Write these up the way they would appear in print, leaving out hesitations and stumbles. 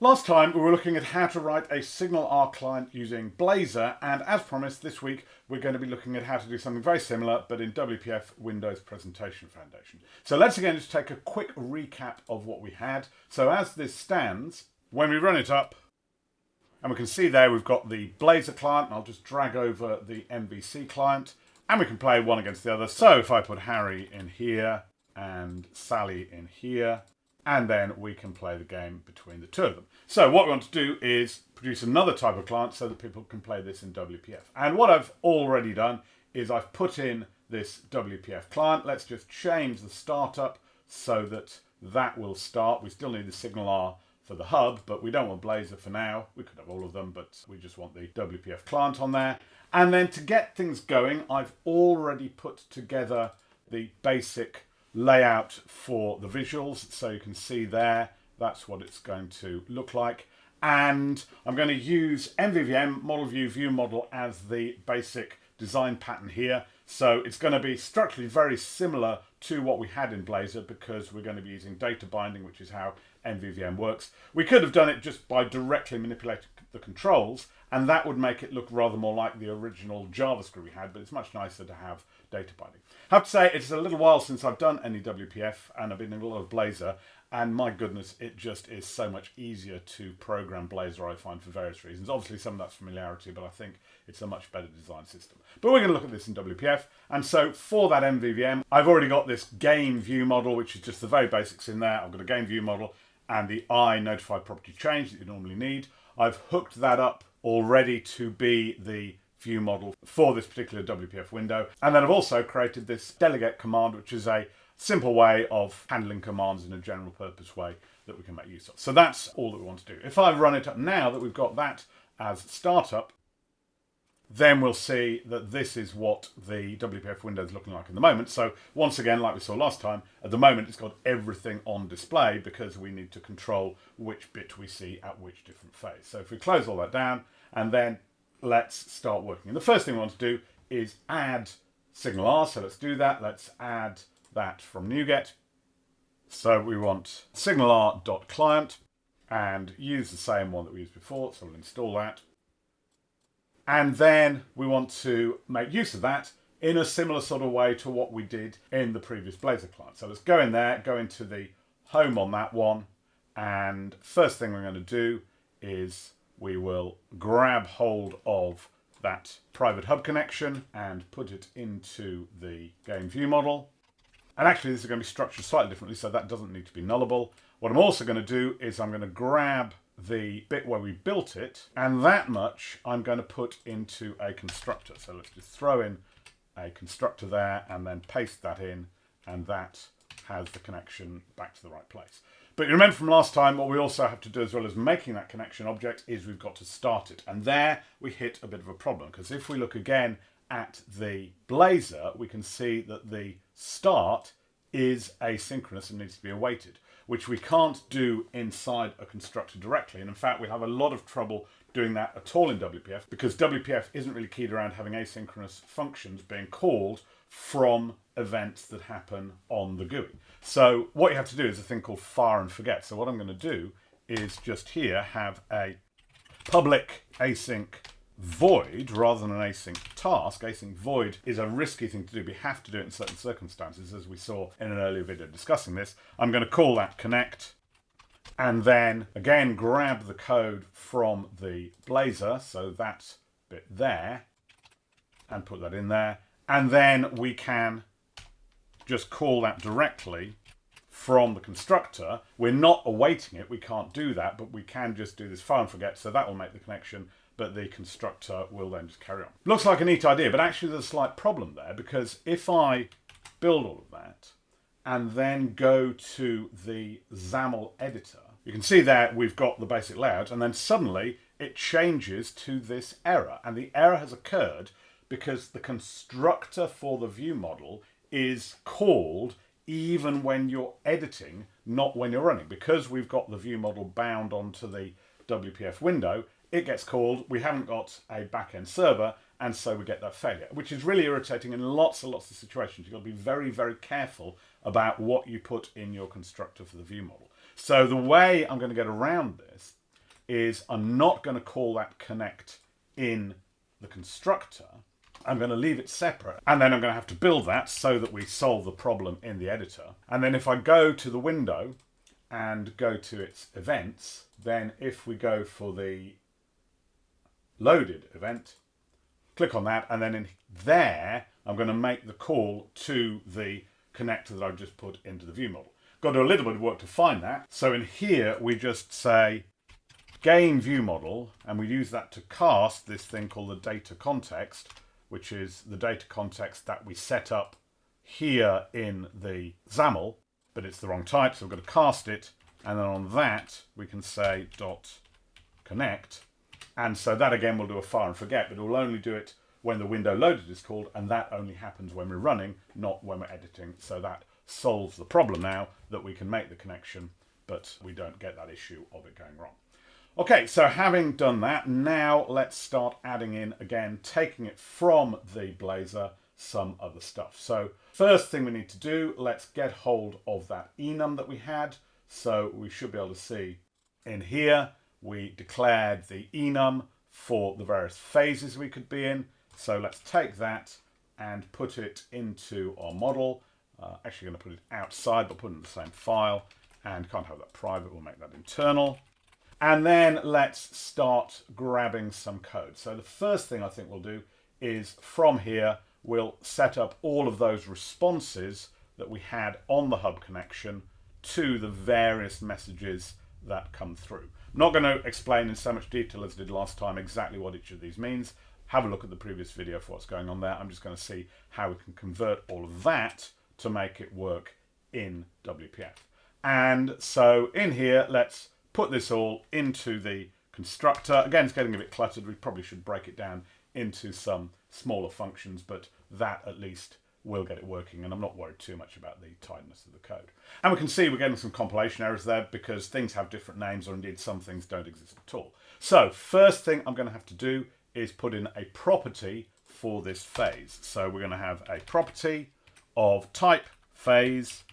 Last time we were looking at how to write a SignalR client using Blazor, and as promised this week we're going to be looking at how to do something very similar but in WPF Windows Presentation Foundation. So let's again just take a quick recap of what we had. So as this stands, when we run it up, and we can see there we've got the Blazor client, and I'll just drag over the MVC client, and we can play one against the other. So if I put Harry in here and Sally in here, and then we can play the game between the two of them. So what we want to do is produce another type of client so that people can play this in WPF. And what I've already done is I've put in this WPF client. Let's just change the startup so that that will start. We still need the SignalR for the hub, but we don't want Blazor for now. We could have all of them, but we just want the WPF client on there. And then to get things going, I've already put together the basic layout for the visuals, so you can see there that's what it's going to look like. And I'm going to use MVVM, model view, view model, as the basic design pattern here. So it's going to be structurally very similar to what we had in Blazor, because we're going to be using data binding, which is how MVVM works. We could have done it just by directly manipulating the controls, and that would make it look rather more like the original JavaScript we had, but it's much nicer to have data binding. I have to say, it's a little while since I've done any WPF, and I've been doing a lot of Blazor, and my goodness, it just is so much easier to program Blazor, I find, for various reasons. Obviously, some of that's familiarity, but I think it's a much better design system. But we're going to look at this in WPF, and so for that MVVM, I've already got this game view model, which is just the very basics in there. I've got a game view model and the I notified property change that you normally need. I've hooked that up already to be the view model for this particular WPF window. And then I've also created this delegate command, which is a simple way of handling commands in a general purpose way that we can make use of. So that's all that we want to do. If I run it up now that we've got that as startup, then we'll see that this is what the WPF window is looking like in the moment. So once again, like we saw last time, at the moment it's got everything on display because we need to control which bit we see at which different phase. So if we close all that down, and then let's start working. And the first thing we want to do is add SignalR. So let's do that. Let's add that from NuGet. So we want SignalR.client and use the same one that we used before. So we'll install that. And then we want to make use of that in a similar sort of way to what we did in the previous Blazor client. So let's go in there, go into the home on that one. And first thing we're going to do is we will grab hold of that private hub connection and put it into the game view model. And actually this is going to be structured slightly differently, so that doesn't need to be nullable. What I'm also going to do is I'm going to grab the bit where we built it, and that much I'm going to put into a constructor. So let's just throw in a constructor there and then paste that in, and that has the connection back to the right place. But you remember from last time, what we also have to do, as well as making that connection object, is we've got to start it. And there we hit a bit of a problem, because if we look again at the Blazor, we can see that the start is asynchronous and needs to be awaited, which we can't do inside a constructor directly. And in fact, we have a lot of trouble doing that at all in WPF, because WPF isn't really keyed around having asynchronous functions being called from events that happen on the GUI. So what you have to do is a thing called fire and forget. So what I'm going to do is just here have a public async void rather than an async task. Async void is a risky thing to do. We have to do it in certain circumstances, as we saw in an earlier video discussing this. I'm going to call that connect, and then again grab the code from the Blazor, so that bit there, and put that in there. And then we can just call that directly from the constructor. We're not awaiting it, we can't do that, but we can just do this fire and forget, so that will make the connection, but the constructor will then just carry on. Looks like a neat idea, but actually there's a slight problem there, because if I build all of that and then go to the XAML editor, you can see there we've got the basic layout, and then suddenly it changes to this error. And the error has occurred because the constructor for the view model is called even when you're editing, not when you're running. Because we've got the view model bound onto the WPF window, it gets called, we haven't got a back-end server, and so we get that failure, which is really irritating in lots and lots of situations. You've got to be very, very careful about what you put in your constructor for the view model. So the way I'm going to get around this is I'm not going to call that connect in the constructor. I'm going to leave it separate, and then I'm going to have to build that so that we solve the problem in the editor. And then if I go to the window and go to its events, then if we go for the loaded event, click on that, and then in there, I'm going to make the call to the connector that I've just put into the view model. Got to do a little bit of work to find that. So in here, we just say game view model, and we use that to cast this thing called the data context, which is the data context that we set up here in the XAML, but it's the wrong type, so we're going to cast it, and then on that we can say dot connect, and so that again will do a fire and forget, but it will only do it when the window loaded is called, and that only happens when we're running, not when we're editing. So that solves the problem now that we can make the connection, but we don't get that issue of it going wrong. Okay, so having done that, now let's start adding in, again, taking it from the Blazor, some other stuff. So first thing we need to do, let's get hold of that enum that we had. So we should be able to see in here, we declared the enum for the various phases we could be in. So let's take that and put it into our model. Actually going to put it outside, but put it in the same file, and can't have that private, we'll make that internal. And then let's start grabbing some code. So the first thing I think we'll do is from here, we'll set up all of those responses that we had on the hub connection to the various messages that come through. I'm not going to explain in so much detail as I did last time exactly what each of these means. Have a look at the previous video for what's going on there. I'm just going to see how we can convert all of that to make it work in WPF. And so in here, let's put this all into the constructor. Again, it's getting a bit cluttered. We probably should break it down into some smaller functions, but that at least will get it working, and I'm not worried too much about the tightness of the code. And we can see we're getting some compilation errors there because things have different names, or indeed some things don't exist at all. So first thing I'm going to have to do is put in a property for this phase. So we're going to have a property of type phase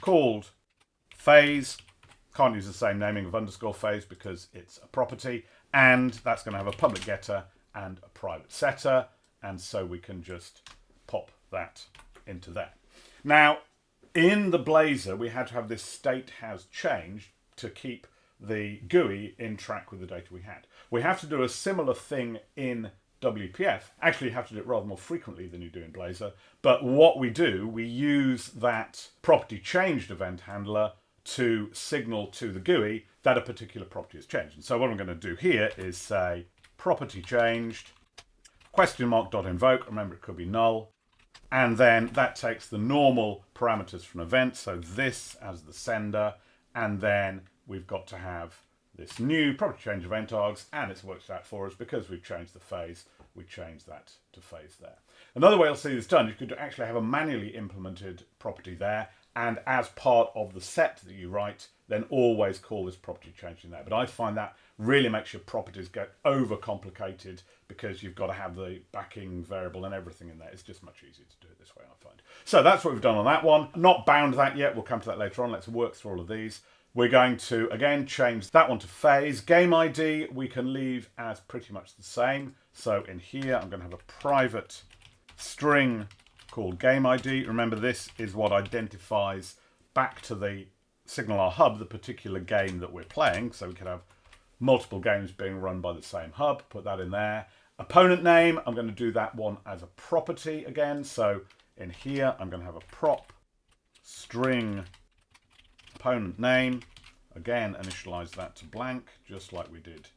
called phase. Can't use the same naming of underscore phase because it's a property, and that's going to have a public getter and a private setter, and so we can just pop that into there. Now in the Blazor we had to have this state has changed to keep the GUI in track with the data we had. We have to do a similar thing in WPF. Actually, you have to do it rather more frequently than you do in Blazor, but what we do, we use that property changed event handler to signal to the GUI that a particular property has changed. And so what I'm going to do here is say property changed, !.invoke, remember it could be null, and then that takes the normal parameters from event, so this as the sender, and then we've got to have this new property change event args, and it's worked out for us because we've changed the phase, we changed that to phase there. Another way to see this done, you could actually have a manually implemented property there, and as part of the set that you write, then always call this property change in there. But I find that really makes your properties get overcomplicated because you've got to have the backing variable and everything in there. It's just much easier to do it this way, I find. So that's what we've done on that one. Not bound that yet. We'll come to that later on. Let's work through all of these. We're going to, again, change that one to phase. Game ID we can leave as pretty much the same. So in here, I'm going to have a private string called game ID. Remember, this is what identifies back to the SignalR hub the particular game that we're playing. So we could have multiple games being run by the same hub. Put that in there. Opponent name, I'm going to do that one as a property again. So in here, I'm going to have a prop string opponent name. Again, initialize that to blank, just like we did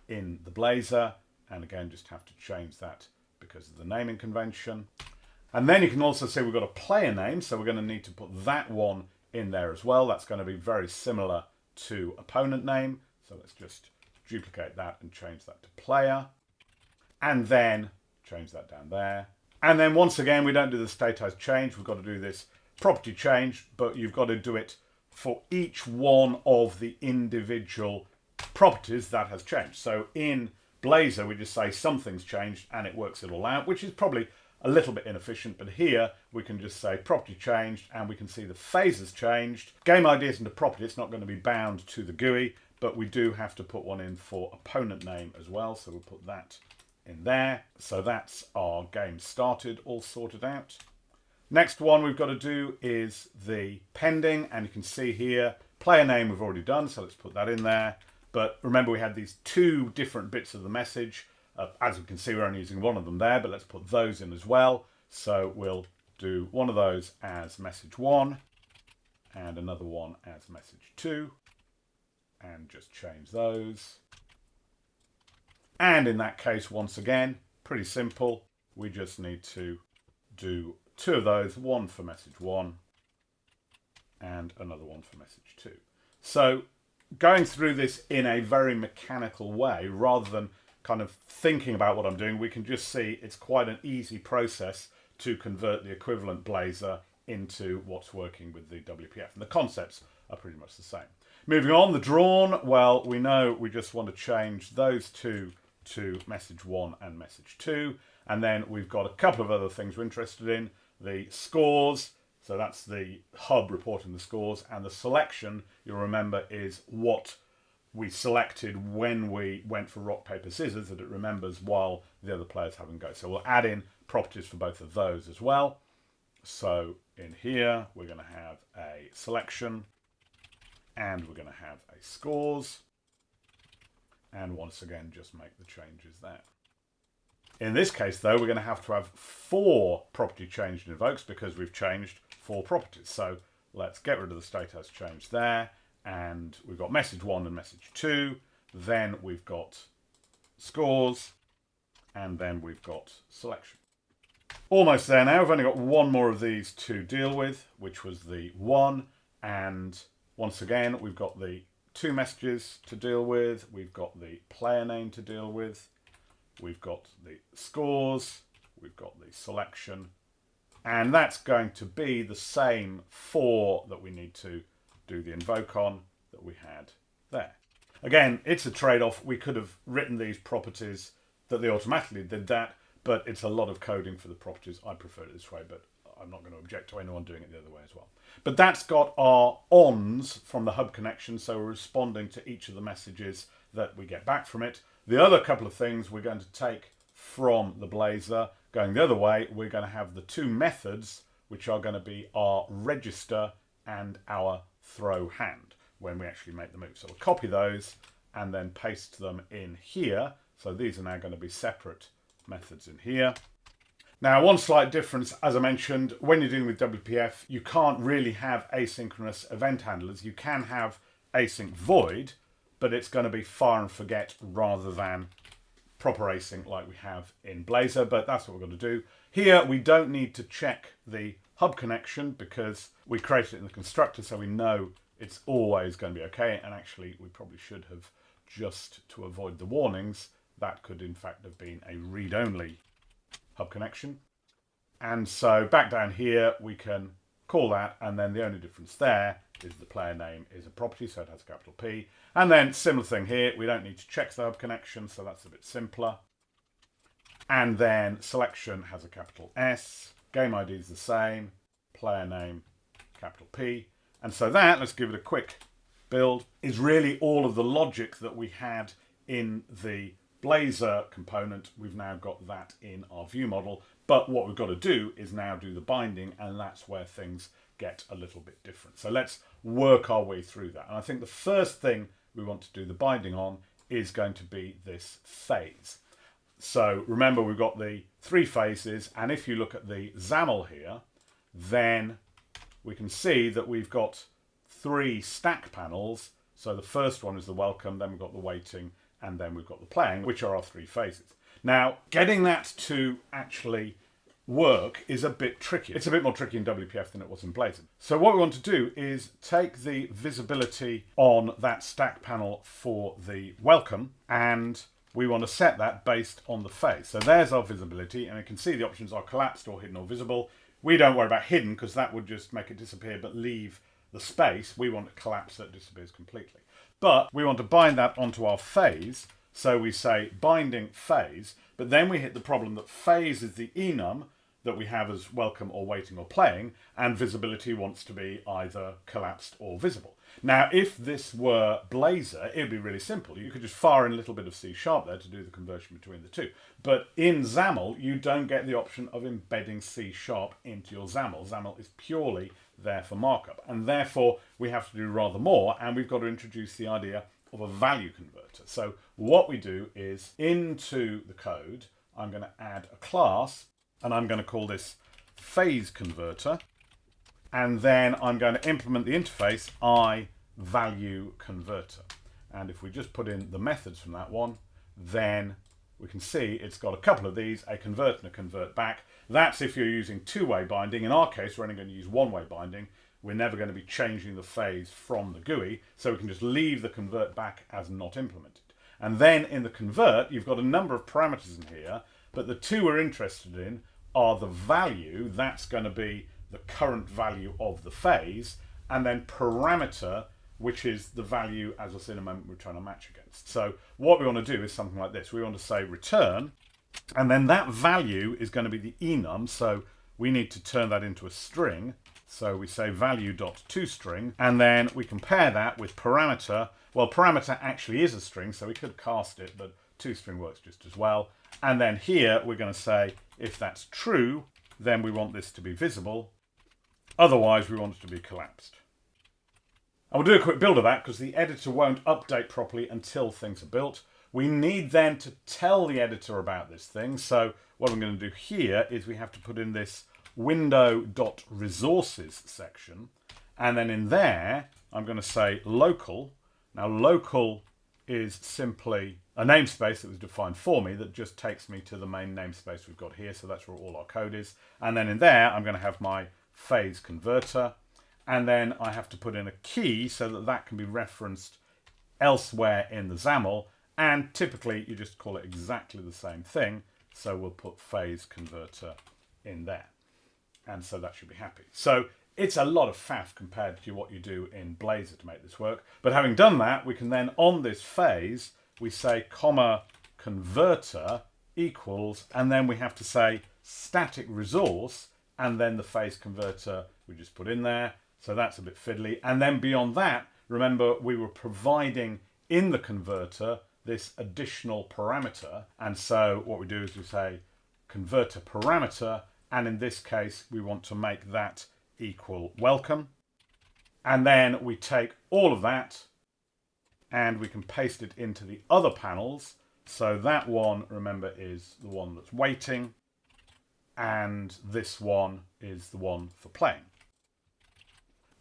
in the Blazor. And again, just have to change that because of the naming convention. And then you can also see we've got a player name, so we're going to need to put that one in there as well. That's going to be very similar to opponent name. So let's just duplicate that and change that to player. And then change that down there. And then once again, we don't do the state has changed. We've got to do this property change, but you've got to do it for each one of the individual properties that has changed. So in Blazor, we just say something's changed and it works it all out, which is probably a little bit inefficient, but here we can just say property changed and we can see the phase has changed. Game ID isn't a property, it's not going to be bound to the GUI, but we do have to put one in for opponent name as well. So we'll put that in there. So that's our game started, all sorted out. Next one we've got to do is the pending, and you can see here, player name we've already done, so let's put that in there. But remember we had these two different bits of the message. As we can see, we're only using one of them there, but let's put those in as well. So we'll do one of those as message 1 and another one as message 2, and just change those. And in that case, once again, pretty simple. We just need to do two of those, one for message 1 and another one for message 2. So going through this in a very mechanical way, rather than kind of thinking about what I'm doing, we can just see it's quite an easy process to convert the equivalent Blazor into what's working with the WPF. And the concepts are pretty much the same. Moving on, the drawn, well, we know we just want to change those two to message 1 and message 2. And then we've got a couple of other things we're interested in. The scores, so that's the hub reporting the scores, and the selection, you'll remember, is what we selected when we went for rock, paper, scissors, that it remembers while the other players haven't go. So we'll add in properties for both of those as well. So in here, we're going to have a selection, and we're going to have a scores. And once again, just make the changes there. In this case, though, we're going to have 4 property changed invokes because we've changed 4 properties. So let's get rid of the state as changed there. And we've got message 1 and message 2. Then we've got scores. And then we've got selection. Almost there now. We've only got one more of these to deal with, which was the 1. And once again, we've got the 2 messages to deal with. We've got the player name to deal with. We've got the scores, we've got the selection, and that's going to be the same 4 that we need to do the invoke on that we had there. Again, it's a trade-off. We could have written these properties that they automatically did that, but it's a lot of coding for the properties. I prefer it this way, but I'm not going to object to anyone doing it the other way as well. But that's got our ons from the hub connection, so we're responding to each of the messages that we get back from it. The other couple of things we're going to take from the Blazor, going the other way, we're going to have the 2 methods, which are going to be our register and our throw hand when we actually make the move. So we'll copy those and then paste them in here. So these are now going to be separate methods in here. Now, one slight difference, as I mentioned, when you're dealing with WPF, you can't really have asynchronous event handlers. You can have async void, but it's going to be fire and forget rather than proper async like we have in Blazor, but that's what we're going to do. Here, we don't need to check the hub connection because we created it in the constructor, so we know it's always going to be okay. And actually, we probably should have, just to avoid the warnings, that could in fact have been a read-only hub connection. And so back down here, we can call that, and then the only difference there is the player name is a property, so it has a capital P. And then similar thing here, we don't need to check the hub connection, so that's a bit simpler. And then selection has a capital S, game ID is the same, player name, capital P. And so that, let's give it a quick build, is really all of the logic that we had in the Blazor component. We've now got that in our view model, but what we've got to do is now do the binding, and that's where things get a little bit different. So let's work our way through that. And I think the first thing we want to do the binding on is going to be this phase. So remember, we've got the 3 phases, and if you look at the XAML here, then we can see that we've got 3 stack panels. So the first one is the welcome, then we've got the waiting, and then we've got the playing, which are our 3 phases. Now, getting that to actually work is a bit tricky. It's a bit more tricky in WPF than it was in Blazor. So what we want to do is take the visibility on that stack panel for the welcome, and we want to set that based on the phase. So there's our visibility, and you can see the options are collapsed or hidden or visible. We don't worry about hidden because that would just make it disappear but leave the space. We want to collapse so it disappears completely. But we want to bind that onto our phase. So we say binding phase, but then we hit the problem that phase is the enum. that we have as welcome or waiting or playing, and visibility wants to be either collapsed or visible. Now, if this were Blazor, it would be really simple. You could just fire in a little bit of C# there to do the conversion between the two. But in XAML, you don't get the option of embedding C# into your XAML. XAML is purely there for markup, and therefore we have to do rather more, and we've got to introduce the idea of a value converter. So what we do is, into the code, I'm going to add a class, and I'm going to call this phase converter, and then I'm going to implement the interface value converter. And if we just put in the methods from that one, then we can see it's got a couple of these, a convert and a convert back. That's if you're using two-way binding. In our case, we're only going to use one-way binding. We're never going to be changing the phase from the GUI, so we can just leave the convert back as not implemented. And then in the convert, you've got a number of parameters in here, but the two we're interested in are the value, that's going to be the current value of the phase, and then parameter, which is the value, as I'll see in a moment, we're trying to match against. So what we want to do is something like this. We want to say return, and then that value is going to be the enum, so we need to turn that into a string. So we say value.toString, and then we compare that with parameter. Well, parameter actually is a string, so we could cast it, but toString works just as well. And then here we're going to say, if that's true, then we want this to be visible. Otherwise, we want it to be collapsed. And we'll do a quick build of that because the editor won't update properly until things are built. We need then to tell the editor about this thing. So what I'm going to do here is we have to put in this window.resources section. And then in there, I'm going to say local. Now, local is simply a namespace that was defined for me that just takes me to the main namespace we've got here. So that's where all our code is. And then in there, I'm going to have my phase converter. And then I have to put in a key so that that can be referenced elsewhere in the XAML. And typically, you just call it exactly the same thing. So we'll put phase converter in there. And so that should be happy. So it's a lot of faff compared to what you do in Blazor to make this work. But having done that, we can then, on this phase, we say comma converter equals, and then we have to say static resource, and then the phase converter we just put in there. So that's a bit fiddly. And then beyond that, remember we were providing in the converter this additional parameter. And so what we do is we say converter parameter, and in this case, we want to make that equal welcome. And then we take all of that and we can paste it into the other panels. So that one, remember, is the one that's waiting. And this one is the one for playing.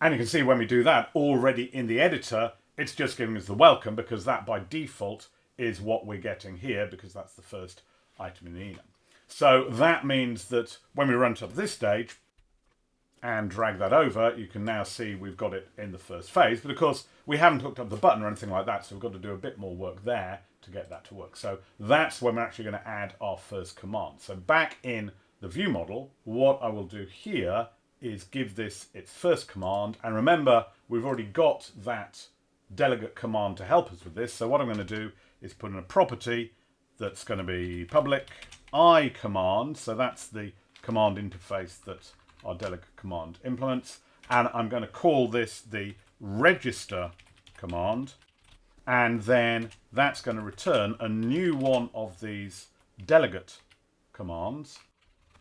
And you can see when we do that already in the editor, it's just giving us the welcome because that by default is what we're getting here because that's the first item in the enum. So that means that when we run to this stage and drag that over, you can now see we've got it in the first phase. But of course, we haven't hooked up the button or anything like that, so we've got to do a bit more work there to get that to work. So that's when we're actually going to add our first command. So back in the view model, what I will do here is give this its first command. And remember, we've already got that delegate command to help us with this. So what I'm going to do is put in a property that's going to be public I command. So that's the command interface that our delegate command implements. And I'm going to call this the register command. And then that's going to return a new one of these delegate commands.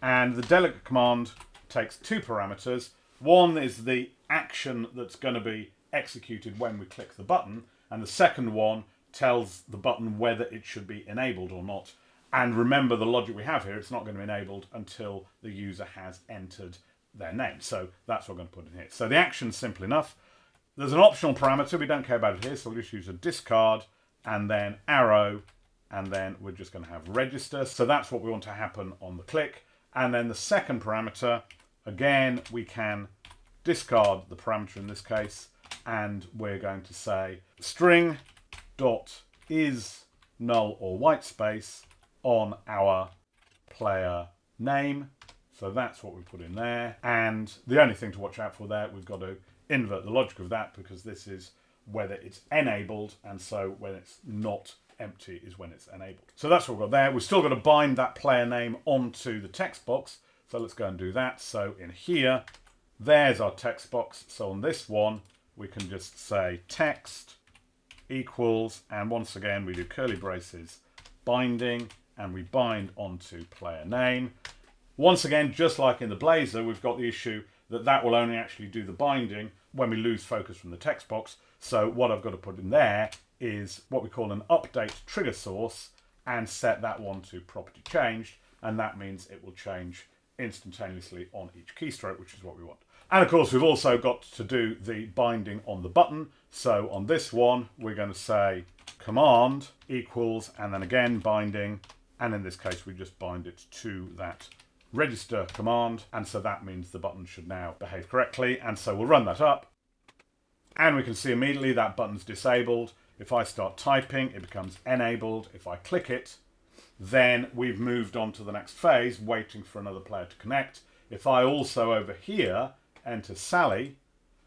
And the delegate command takes two parameters. One is the action that's going to be executed when we click the button. And the second one tells the button whether it should be enabled or not. And remember the logic we have here, it's not going to be enabled until the user has entered their name. So that's what I'm going to put in here. So the action's simple enough. There's an optional parameter, we don't care about it here, so we'll just use a discard and then arrow, and then we're just going to have register. So that's what we want to happen on the click. And then the second parameter, again, we can discard the parameter in this case, and we're going to say string dot is null or white space on our player name. So that's what we put in there. And the only thing to watch out for there, we've got to invert the logic of that because this is whether it's enabled, and so when it's not empty is when it's enabled. So that's what we've got there. We've still got to bind that player name onto the text box, So let's go and do that. So in here, there's our text box. So on this one, we can just say text equals, and once again, we do curly braces, binding, and we bind onto player name. Once again, just like in the Blazor, we've got the issue that that will only actually do the binding when we lose focus from the text box. So what I've got to put in there is what we call an update trigger source and set that one to property changed. And that means it will change instantaneously on each keystroke, which is what we want. And of course, we've also got to do the binding on the button. So on this one, we're going to say command equals, and then again binding. And in this case, we just bind it to that register command. And so that means the button should now behave correctly. And so we'll run that up. And we can see immediately that button's disabled. If I start typing, it becomes enabled. If I click it, then we've moved on to the next phase, waiting for another player to connect. If I also over here enter Sally,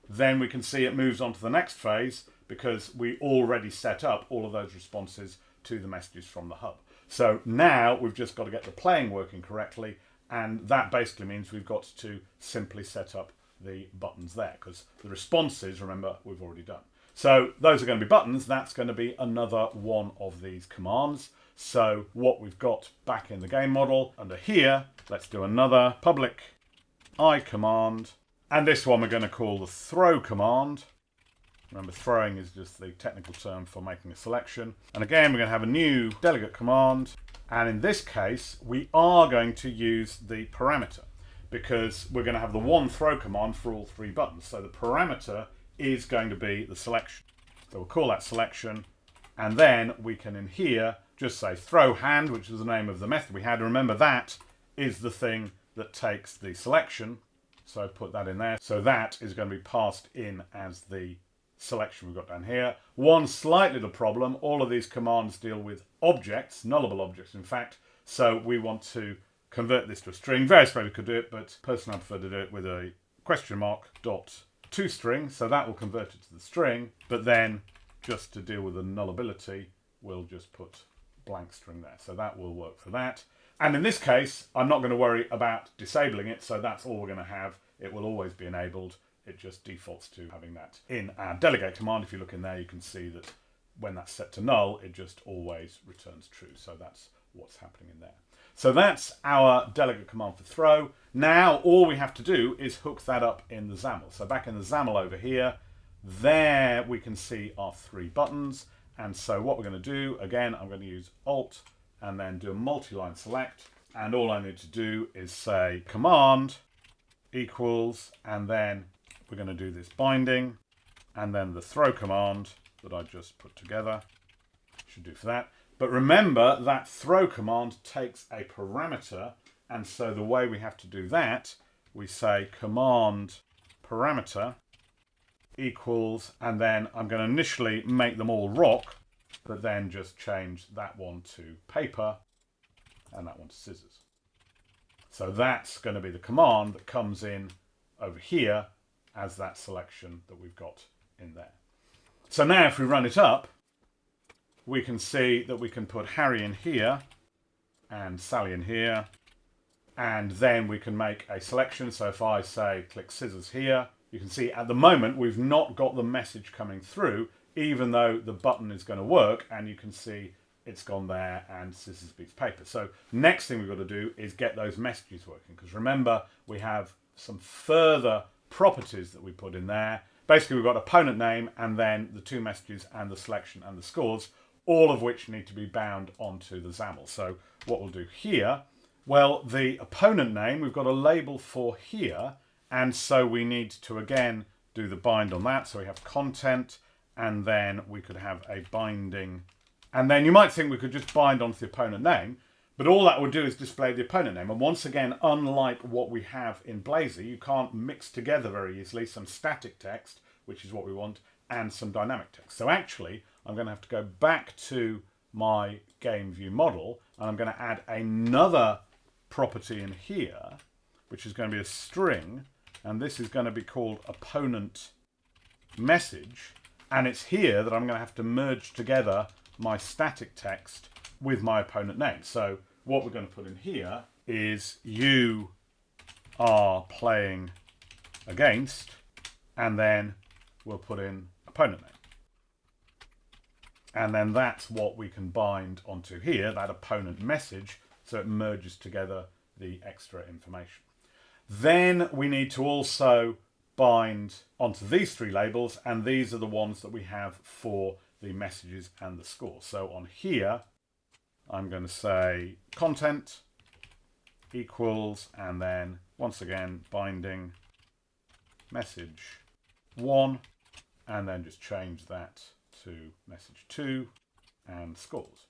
then we can see it moves on to the next phase because we already set up all of those responses to the messages from the hub. So now we've just got to get the playing working correctly, and that basically means we've got to simply set up the buttons there because the responses, remember, we've already done. So those are going to be buttons. That's going to be another one of these commands. So what we've got back in the game model under here, let's do another public I command. And this one we're going to call the throw command. Remember, throwing is just the technical term for making a selection. And again, we're going to have a new delegate command. And in this case, we are going to use the parameter because we're going to have the one throw command for all three buttons. So the parameter is going to be the selection. So we'll call that selection. And then we can in here just say throw hand, which is the name of the method we had. Remember, that is the thing that takes the selection. So put that in there. So that is going to be passed in as the selection we've got down here. One slight little problem, all of these commands deal with objects, nullable objects in fact. So we want to convert this to a string. Various ways we could do it, but personally I prefer to do it with a question mark dot toString. So that will convert it to the string. But then just to deal with the nullability, we'll just put blank string there. So that will work for that. And in this case, I'm not going to worry about disabling it. So that's all we're going to have. It will always be enabled. It just defaults to having that in our delegate command. If you look in there, you can see that when that's set to null, it just always returns true. So that's what's happening in there. So that's our delegate command for throw. Now all we have to do is hook that up in the XAML. So back in the XAML over here, there we can see our three buttons. And so what we're going to do, again, I'm going to use Alt and then do a multi-line select. And all I need to do is say command equals, and then we're going to do this binding, and then the throw command that I just put together should do for that. But remember that throw command takes a parameter, and so the way we have to do that, we say command parameter equals, and then I'm going to initially make them all rock, but then just change that one to paper and that one to scissors. So that's going to be the command that comes in over here as that selection that we've got in there. So now if we run it up, we can see that we can put Harry in here and Sally in here, and then we can make a selection. So if I say click scissors here, you can see at the moment we've not got the message coming through, even though the button is going to work, and you can see it's gone there and scissors beats paper. So next thing we've got to do is get those messages working, because remember we have some further properties that we put in there. Basically we've got opponent name and then the two messages and the selection and the scores, all of which need to be bound onto the XAML. So what we'll do here, well, the opponent name we've got a label for here, and so we need to again do the bind on that. So we have content, and then we could have a binding, and then you might think we could just bind onto the opponent name, but all that would do is display the opponent name. And once again, unlike what we have in Blazor, you can't mix together very easily some static text, which is what we want, and some dynamic text. So actually, I'm going to have to go back to my game view model, and I'm going to add another property in here, which is going to be a string, and this is going to be called opponent message. And it's here that I'm going to have to merge together my static text with my opponent name. So what we're going to put in here is you are playing against, and then we'll put in opponent name. And then that's what we can bind onto here, that opponent message, so it merges together the extra information. Then we need to also bind onto these three labels, and these are the ones that we have for the messages and the score. So on here, I'm going to say content equals, and then once again binding message 1, and then just change that to message 2 and scores.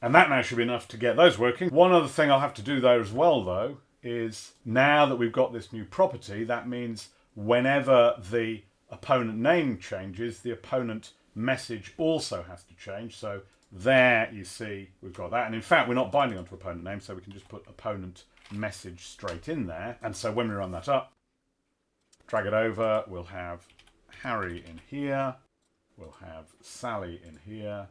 And that now should be enough to get those working. One other thing I'll have to do there as well, though, is now that we've got this new property, that means whenever the opponent name changes, the opponent message also has to change. So there you see we've got that. And in fact, we're not binding onto opponent name, so we can just put opponent message straight in there. And so when we run that up, drag it over, we'll have Harry in here, we'll have Sally in here.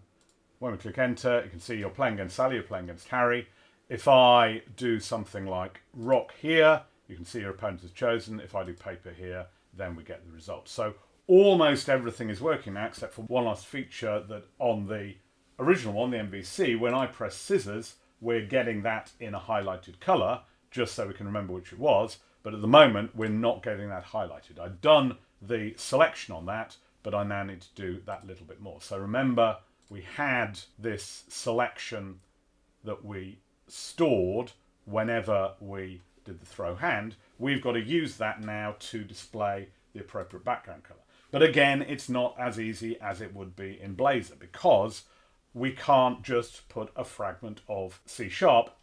When we click enter, you can see you're playing against Sally, you're playing against Harry. If I do something like rock here, you can see your opponent is chosen. If I do paper here, then we get the result. So almost everything is working now, except for one last feature that on the original one, the MVC, when I press scissors, we're getting that in a highlighted color, just so we can remember which it was. But at the moment, we're not getting that highlighted. I've done the selection on that, but I now need to do that little bit more. So remember, we had this selection that we stored whenever we did the throw hand. We've got to use that now to display the appropriate background color. But again, it's not as easy as it would be in Blazor, because we can't just put a fragment of C#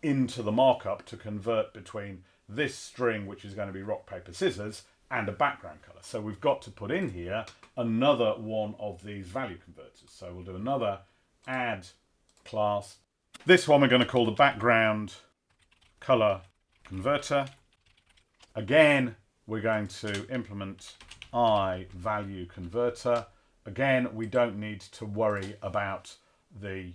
into the markup to convert between this string, which is going to be rock, paper, scissors, and a background color. So we've got to put in here another one of these value converters. So we'll do another add class. This one we're going to call the background color converter. Again, we're going to implement value converter. Again, we don't need to worry about the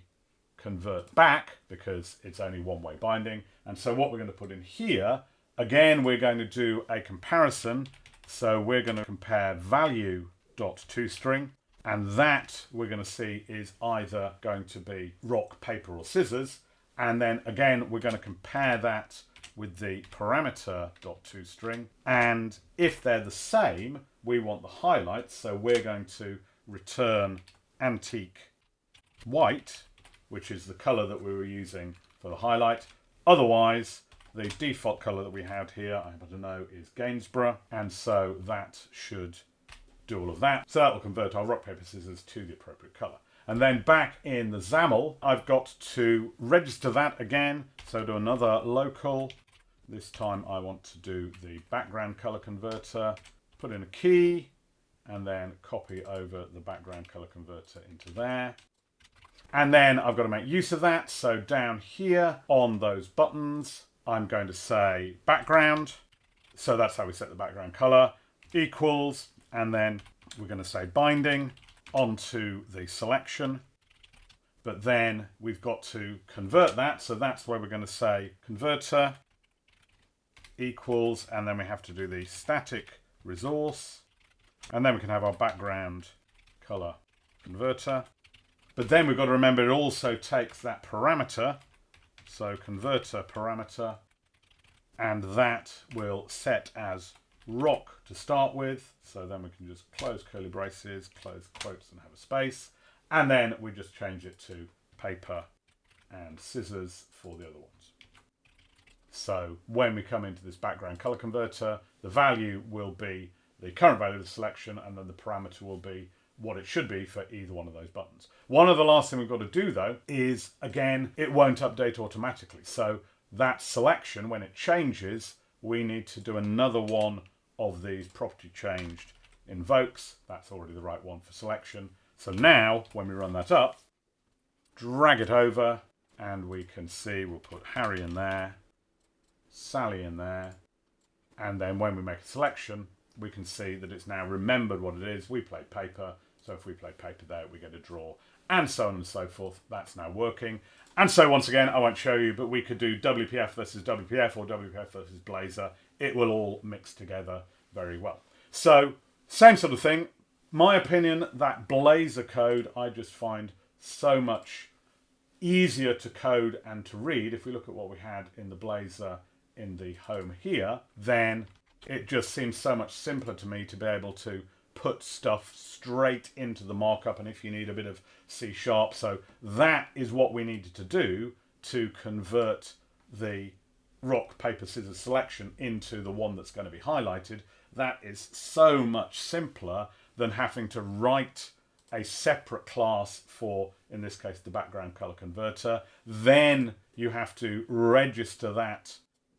convert back because it's only one-way binding. And so what we're going to put in here, again, we're going to do a comparison. So we're going to compare value.toString, and that we're going to see is either going to be rock, paper, or scissors. And then again, we're going to compare that with the parameter.toString. And if they're the same, we want the highlights. So we're going to return antique white, which is the color that we were using for the highlight. Otherwise, the default color that we had here, I don't know, is Gainsborough. And so that should do all of that. So that will convert our rock, paper, scissors to the appropriate color. And then back in the XAML, I've got to register that again. So do another local. This time I want to do the background color converter, put in a key, and then copy over the background color converter into there. And then I've got to make use of that. So down here on those buttons, I'm going to say background. So that's how we set the background color, equals, and then we're going to say binding onto the selection. But then we've got to convert that. So that's where we're going to say converter equals, and then we have to do the static resource. And then we can have our background color converter. But then we've got to remember it also takes that parameter. So converter parameter, and that will set as rock to start with. So then we can just close curly braces, close quotes, and have a space. And then we just change it to paper and scissors for the other ones. So when we come into this background color converter, the value will be the current value of the selection, and then the parameter will be what it should be for either one of those buttons. One of the last thing we've got to do though is, again, it won't update automatically. So that selection, when it changes, we need to do another one of these property changed invokes. That's already the right one for selection. So now when we run that up, drag it over, and we can see we'll put Harry in there, Sally in there, and then when we make a selection, we can see that it's now remembered what it is. We played paper, so if we play paper there, we get a draw. and so on and so forth. That's now working. And so once again, I won't show you, but we could do WPF versus WPF or WPF versus Blazor. It will all mix together very well. So same sort of thing. My opinion, that Blazor code I just find so much easier to code and to read. If we look at what we had in the Blazor in the home here, then it just seems so much simpler to me to be able to put stuff straight into the markup, and if you need a bit of C#, so that is what we needed to do to convert the rock, paper, scissors selection into the one that's going to be highlighted. That is so much simpler than having to write a separate class for, in this case, the background color converter. Then you have to register that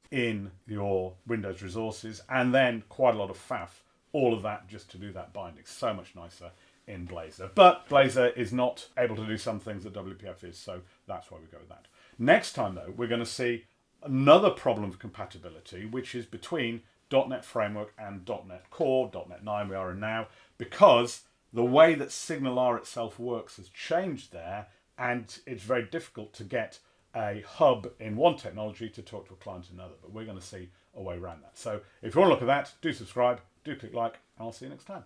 in your Windows resources, and then quite a lot of faff. All of that just to do that binding. So much nicer in Blazor. But Blazor is not able to do some things that WPF is, so that's why we go with that. Next time, though, we're going to see another problem of compatibility, which is between .NET Framework and .NET Core, .NET 9 we are in now, because the way that SignalR itself works has changed there, and it's very difficult to get a hub in one technology to talk to a client in another. But we're going to see a way around that. So if you want to look at that, do subscribe, do click like, and I'll see you next time.